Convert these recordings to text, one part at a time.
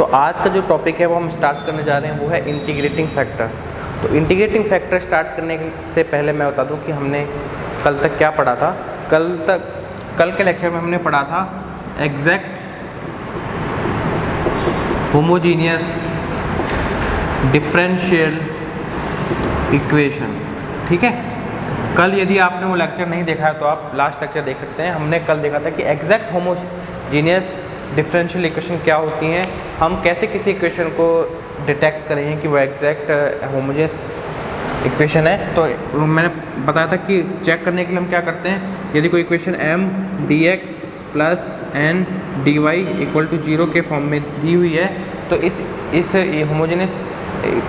तो आज का जो टॉपिक है वो हम स्टार्ट करने जा रहे हैं वो है इंटीग्रेटिंग फैक्टर। तो इंटीग्रेटिंग फैक्टर स्टार्ट करने से पहले मैं बता दूं कि हमने कल तक क्या पढ़ा था। कल के लेक्चर में हमने पढ़ा था एग्जैक्ट होमोजीनियस डिफरेंशियल इक्वेशन। ठीक है, कल यदि आपने वो लेक्चर नहीं देखा है तो आप लास्ट लेक्चर देख सकते हैं। हमने कल देखा था कि एग्जैक्ट होमोजीनियस डिफरेंशियल इक्वेशन क्या होती हैं, हम कैसे किसी इक्वेशन को डिटेक्ट करेंगे कि वो एग्जैक्ट होमोजीनियस इक्वेशन है। तो मैंने बताया था कि चेक करने के लिए हम क्या करते हैं, यदि कोई equation m dx plus n dy equal to 0 के फॉर्म में दी हुई है तो इस होमोजीनियस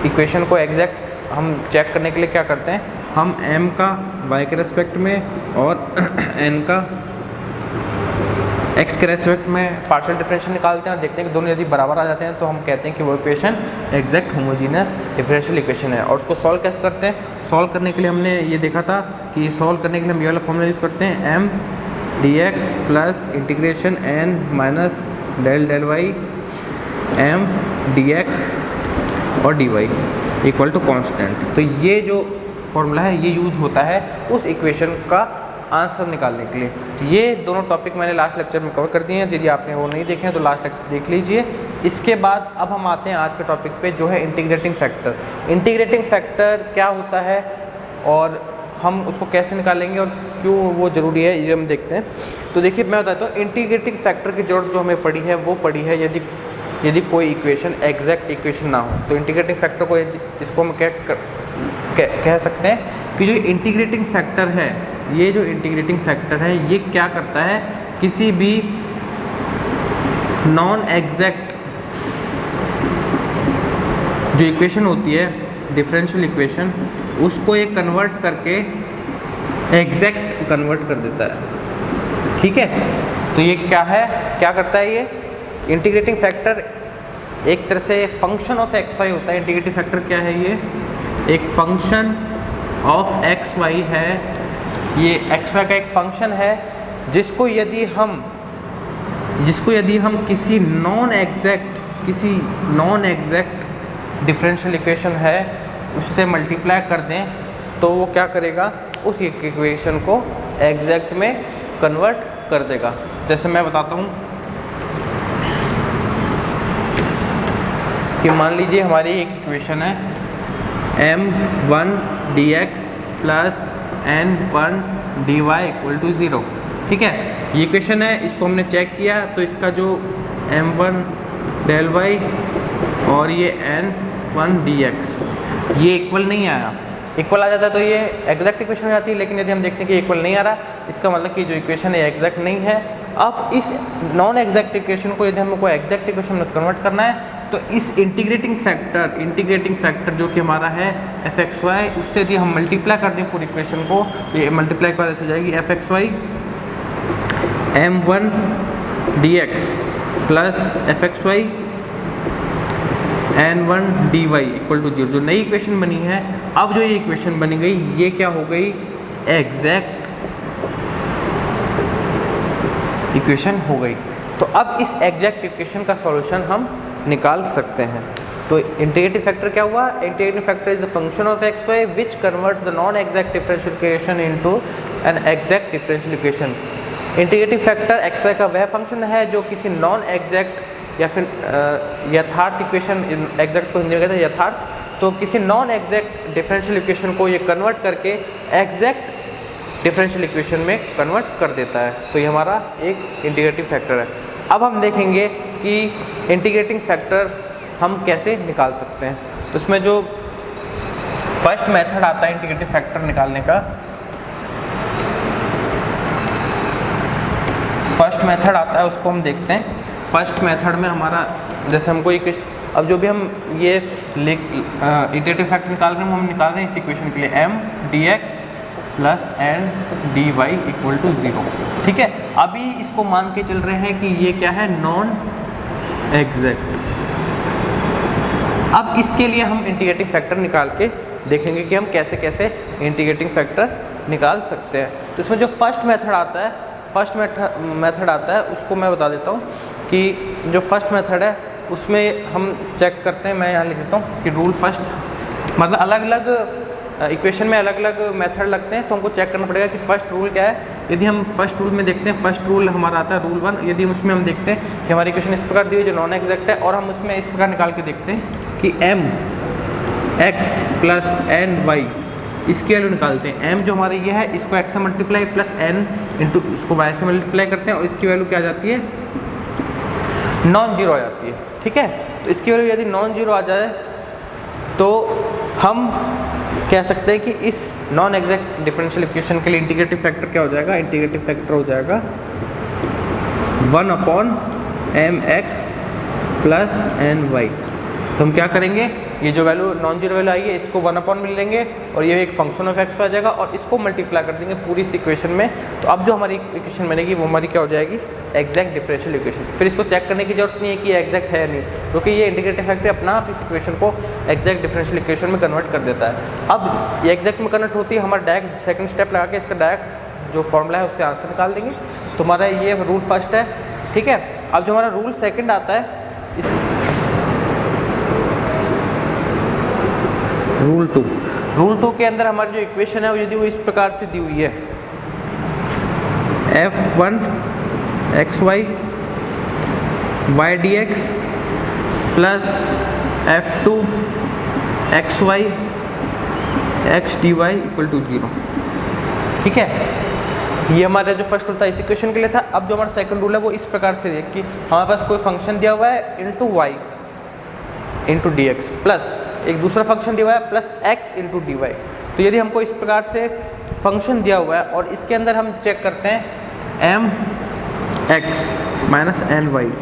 इक्वेशन को एग्जैक्ट हम चेक करने के लिए क्या करते हैं, हम m का y के रेस्पेक्ट में और n का x के रेस्पेक्ट में पार्शियल डिफरेंशियल निकालते हैं और देखते हैं कि दोनों यदि बराबर आ जाते हैं तो हम कहते हैं कि वो equation exact homogeneous differential equation है। और उसको सॉल्व कैसे करते हैं, सॉल्व करने के लिए हमने ये देखा था कि सॉल्व करने के लिए हम ये वाला फॉर्मूला यूज़ करते हैं m dx plus integration n minus del del y m dx और dy इक्वल टू कॉन्स्टेंट। तो ये जो फॉर्मूला है ये यूज होता है उस इक्वेशन का आंसर निकालने के लिए। तो ये दोनों टॉपिक मैंने लास्ट लेक्चर में कवर कर दिए हैं, यदि आपने वो नहीं देखे हैं तो लास्ट लेक्चर देख लीजिए। इसके बाद अब हम आते हैं आज के टॉपिक पे जो है इंटीग्रेटिंग फैक्टर। इंटीग्रेटिंग फैक्टर क्या होता है और हम उसको कैसे निकालेंगे और क्यों वो ज़रूरी है ये हम देखते हैं। तो देखिए मैं बताता हूँ, इंटीग्रेटिंग फैक्टर की जरूरत जो हमें पड़ी है वो पड़ी है यदि कोई इक्वेशन एग्जैक्ट इक्वेशन ना हो। तो इंटीग्रेटिंग फैक्टर को इसको हम कह सकते हैं कि जो इंटीग्रेटिंग फैक्टर है, ये जो इंटीग्रेटिंग फैक्टर है ये क्या करता है, किसी भी नॉन एग्जैक्ट जो इक्वेशन होती है डिफरेंशियल इक्वेशन उसको ये कन्वर्ट करके एग्जैक्ट कन्वर्ट कर देता है। ठीक है, तो ये क्या है, क्या करता है ये इंटीग्रेटिंग फैक्टर, एक तरह से फंक्शन ऑफ एक्स वाई होता है। इंटीग्रेटिंग फैक्टर क्या है, ये एक फंक्शन ऑफ एक्स वाई है, ये एक्स वाई का एक फंक्शन है जिसको यदि हम किसी नॉन एग्जैक्ट डिफरेंशियल इक्वेशन है उससे मल्टीप्लाई कर दें तो वो क्या करेगा, उस इक्वेशन को एग्जैक्ट में कन्वर्ट कर देगा। जैसे मैं बताता हूँ कि मान लीजिए हमारी एक इक्वेशन है m1 dx plus n1 dy equal to 0। ठीक है, ये इक्वेशन है, इसको हमने चेक किया तो इसका जो m1 डेल y और ये n1 dx ये इक्वल नहीं आया। इक्वल आ जाता है तो ये एग्जैक्ट इक्वेशन हो जाती है, लेकिन यदि हम देखते हैं कि इक्वल नहीं आ रहा, इसका मतलब कि जो इक्वेशन है एग्जैक्ट नहीं है। अब इस नॉन एग्जैक्ट इक्वेशन को यदि हमको एग्जैक्ट इक्वेशन में कन्वर्ट करना है तो इस इंटीग्रेटिंग फैक्टर जो कि हमारा है f(x(y), उससे यदि हम मल्टीप्लाई कर दें पूरी इक्वेशन को तो ये मल्टीप्लाई कर ऐसे जाएगी f(x(y) m1 dx plus f(x(y) n1 dy equal to 0। जो नई इक्वेशन बनी है, अब जो ये इक्वेशन बनी गई ये क्या हो गई, एग्जैक्ट इक्वेशन हो गई। तो अब इस एग्जैक्ट इक्वेशन का सॉल्यूशन हम निकाल सकते हैं। तो इंटीग्रेटिंग फैक्टर क्या हुआ, integrating factor is the function of X Y which converts the non exact differential equation into an exact differential equation. Integrating factor X Y का वह फंक्शन है जो किसी नॉन एग्जैक्ट या फिर यथार्थ इक्वेशन, एग्जैक्ट को हिंदी में कहते हैं यथार्थ, तो किसी नॉन एग्जैक्ट डिफरेंशियल इक्वेशन को ये कन्वर्ट करके एग्जैक्ट डिफरेंशियल इक्वेशन में कन्वर्ट कर देता है। तो ये हमारा एक इंटीग्रेटिंग फैक्टर है। अब हम देखेंगे कि इंटीग्रेटिंग फैक्टर हम कैसे निकाल सकते हैं। तो इसमें जो फर्स्ट मेथड आता है इंटीग्रेटिंग फैक्टर निकालने का, फर्स्ट मेथड आता है उसको हम देखते हैं। फर्स्ट मेथड में हमारा जैसे हमको एक, अब जो भी हम ये इंटीग्रेटिंग फैक्टर निकाल रहे हैं वो हम निकाल रहे हैं इस इक्वेशन के लिए m dx plus n dy equal to 0। ठीक है, अभी इसको मान के चल रहे हैं कि ये क्या है, नॉन एग्जैक्ट। अब इसके लिए हम इंटीग्रेटिंग फैक्टर निकाल के देखेंगे कि हम कैसे कैसे इंटीग्रेटिंग फैक्टर निकाल सकते हैं। तो इसमें जो फर्स्ट मेथड आता है उसको मैं बता देता हूँ कि जो फर्स्ट मेथड है उसमें हम चेक करते हैं, मैं यहाँ लिख देता हूँ कि रूल फर्स्ट, मतलब अलग अलग इक्वेशन में अलग अलग मेथड लगते हैं, तो हमको चेक करना पड़ेगा कि फर्स्ट रूल क्या है। यदि हम फर्स्ट रूल में देखते हैं, फर्स्ट रूल हमारा आता है रूल 1, यदि उसमें हम देखते हैं कि हमारी इक्वेशन इस प्रकार दी हुई जो नॉन एग्जैक्ट है, और हम उसमें इस प्रकार निकाल के देखते हैं कि m x plus N Y, इसकी वैल्यू निकालते हैं। m जो हमारा ये है इसको x से मल्टीप्लाई प्लस n इंटू इसको y से मल्टीप्लाई करते हैं, और इसकी वैल्यू क्या आ जाती है, नॉन जीरो आ जाती है। ठीक है, तो इसकी वैल्यू यदि नॉन जीरो आ जाए तो हम कह सकते हैं कि इस नॉन एग्जैक्ट डिफरेंशियल इक्वेशन के लिए इंटीग्रेटिव फैक्टर क्या हो जाएगा, इंटीग्रेटिव फैक्टर हो जाएगा 1/mx प्लस एन वाई। तो हम क्या करेंगे, ये जो वैल्यू नॉन जीरो वैल्यू आई है इसको 1/, मिल लेंगे, और ये एक फंक्शन ऑफ एक्स आ जाएगा, और इसको मल्टीप्लाई कर देंगे पूरी इस इक्वेशन में। तो अब जो हमारी इक्वेशन बनेगी वो हमारी क्या हो जाएगी, एग्जैक्ट डिफरेंशियल इक्वेशन। फिर इसको चेक करने की जरूरत नहीं है कि ये एग्जैक्ट है या नहीं, क्योंकि ये इंटीग्रेटिव फैक्टर अपना आप इस इक्वेशन को एग्जैक्ट डिफरेंशियल इक्वेशन में कन्वर्ट कर देता है। अब ये एग्जैक्ट में कन्वर्ट होती है, हमारा डायरेक्ट सेकंड स्टेप लगा के इसका डायरेक्ट जो फॉर्मूला है उससे आंसर निकाल देंगे। तो हमारा ये रूल फर्स्ट है। ठीक है, अब जो हमारा रूल सेकंड आता है, रूल टू के अंदर हमारी जो इक्वेशन है वो यदि वो इस प्रकार से दी हुई है, f1 xy y dx plus f2 xy x dy equal to 0। ठीक है, ये हमारा जो फर्स्ट रूल था इस इक्वेशन के लिए था। अब जो हमारा सेकंड रूल है वो इस प्रकार से है कि हमारे पास कोई फंक्शन दिया हुआ है into Y into D X, plus एक दूसरा फंक्शन दिया हुआ है plus x into D Y. तो यदि हमको इस प्रकार से फंक्शन दिया हुआ है और इसके अंदर हम चेक करते हैं m x minus N Y,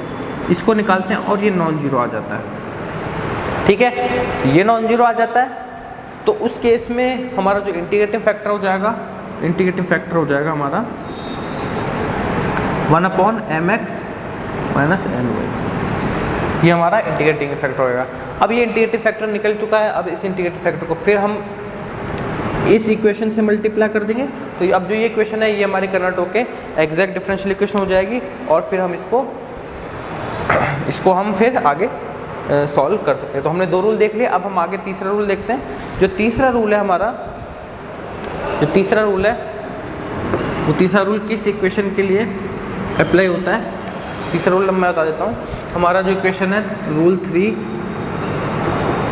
इसको निकालते हैं और ये नॉन जीरो आ जाता है। ठीक है, ये नॉन जीरो आ जाता है, तो उस केस में हमारा जो इंटीग्रेटिव फैक्टर हो जाएगा, इंटीग्रेटिव फैक्टर हो जाएगा हमारा 1/mx माइनस एन वाई, ये हमारा इंटीग्रेटिंग फैक्टर होगा। अब ये इंटीग्रेटिव फैक्टर निकल चुका है, अब इस इंटीग्रेटिव फैक्टर को फिर हम इस इक्वेशन से मल्टीप्लाई कर देंगे। तो अब जो ये इक्वेशन है ये हमारी कन्वर्ट होके एग्जैक्ट डिफरेंशियल इक्वेशन हो जाएगी, और फिर हम इसको हम फिर आगे सॉल्व कर सकते हैं। तो हमने दो रूल देख लिए, अब हम आगे तीसरा रूल देखते हैं। जो तीसरा रूल है हमारा, जो तीसरा रूल है वो तीसरा रूल किस इक्वेशन के लिए अप्लाई होता है, तीसरा रूल मैं बता देता हूँ। हमारा जो इक्वेशन है रूल 3,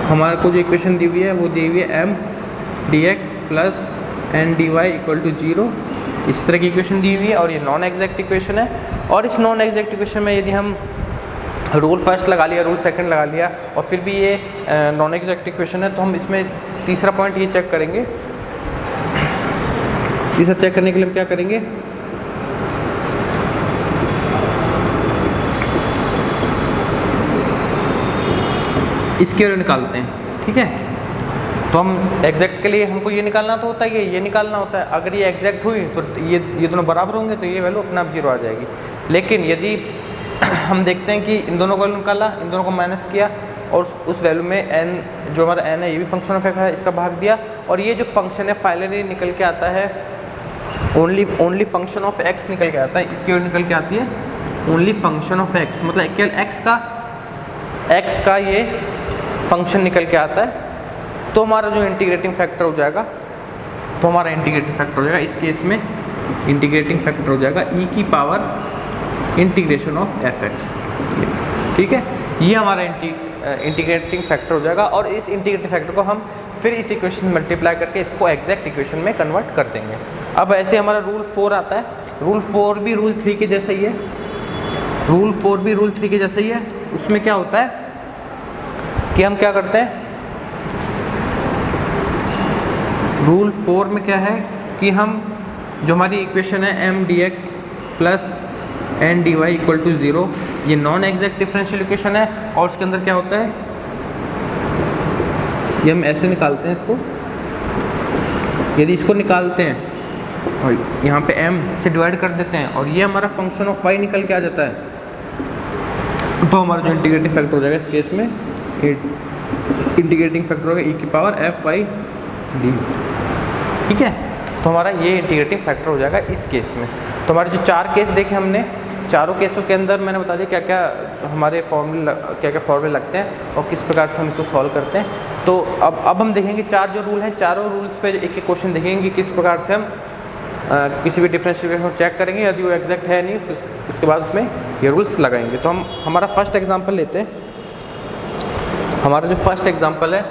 हमारे को जो इक्वेशन दी हुई है वो दी हुई है m dx plus N D Y equal to 0, इस तरह की इक्वेशन दी हुई है, और ये नॉन एग्जैक्ट इक्वेशन है। और इस नॉन एग्जैक्ट इक्वेशन में यदि हम रूल फर्स्ट लगा लिया, रूल सेकंड लगा लिया, और फिर भी ये नॉन एग्जैक्ट इक्वेशन है, तो हम इसमें तीसरा पॉइंट ये चेक करेंगे। तीसरा चेक करने के लिए हम क्या करेंगे, इसकी वैल्यू निकालते हैं। ठीक है, तो हम एग्जैक्ट के लिए हमको ये निकालना तो होता है, ये निकालना होता है। अगर ये एग्जैक्ट हुई तो ये दोनों बराबर होंगे, तो ये वैल्यू अपने आप 0 आ जाएगी। लेकिन यदि हम देखते हैं कि इन दोनों को वैल्यू निकाला, इन दोनों को माइनस किया, और उस वैल्यू में n जो हमारा n है ये भी फंक्शन ऑफ एक्स है, इसका भाग दिया, और ये जो फंक्शन है फाइनली निकल के आता है ओनली फंक्शन ऑफ एक्स निकल के आता है। इसकी वैल्यू निकल के आती है ओनली फंक्शन ऑफ एक्स, मतलब केवल एक्स का ये फंक्शन निकल के आता है। तो हमारा जो इंटीग्रेटिंग फैक्टर हो जाएगा, तो हमारा इंटीग्रेटिंग फैक्टर हो जाएगा इस केस में, इंटीग्रेटिंग फैक्टर हो जाएगा e की power integration of F x. ठीक है, ये हमारा इंटीग्रेटिंग फैक्टर हो जाएगा, और इस इंटीग्रेटिंग फैक्टर को हम फिर इस इक्वेशन में मल्टीप्लाई करके इसको एग्जैक्ट इक्वेशन में कन्वर्ट कर देंगे। अब ऐसे हमारा रूल 4 आता है। रूल 4 भी रूल 3 के जैसा ही है, रूल 4 भी रूल 3 के जैसा ही है। उसमें क्या होता है कि हम क्या करते हैं, रूल 4 में क्या है कि हम जो हमारी इक्वेशन है m dx plus N D Y equal to 0, ये नॉन एग्जैक्ट डिफरेंशियल इक्वेशन है, और उसके अंदर क्या होता है, ये हम ऐसे निकालते हैं इसको। यदि इसको निकालते हैं और यहाँ पे m से डिवाइड कर देते हैं, और ये हमारा फंक्शन ऑफ y निकल के आ जाता है, तो हमारा जो इंटीग्रेटिंग फैक्टर हो जाएगा इस केस में, इंटीग्रेटिंग फैक्टर होगा e की पावर एफ वाई डी। ठीक है, तो हमारा ये इंटीग्रेटिंग फैक्टर हो जाएगा इस केस में। तो हमारे जो 4 केस देखे हमने, चारों केसों के अंदर मैंने बता दिया क्या क्या हमारे फॉर्मूले क्या क्या फॉर्मूले लगते हैं और किस प्रकार से हम इसको सॉल्व करते हैं। तो अब हम देखेंगे 4 जो रूल हैं, चारों रूल्स पे एक एक क्वेश्चन देखेंगे किस प्रकार से हम किसी भी डिफरेंशियल इक्वेशन को चेक करेंगे, यदि वो एग्जैक्ट है नहीं उसके बाद उसमें ये रूल्स लगाएंगे। तो हम हमारा फर्स्ट एग्जांपल लेते हैं। हमारा जो फर्स्ट एग्जांपल है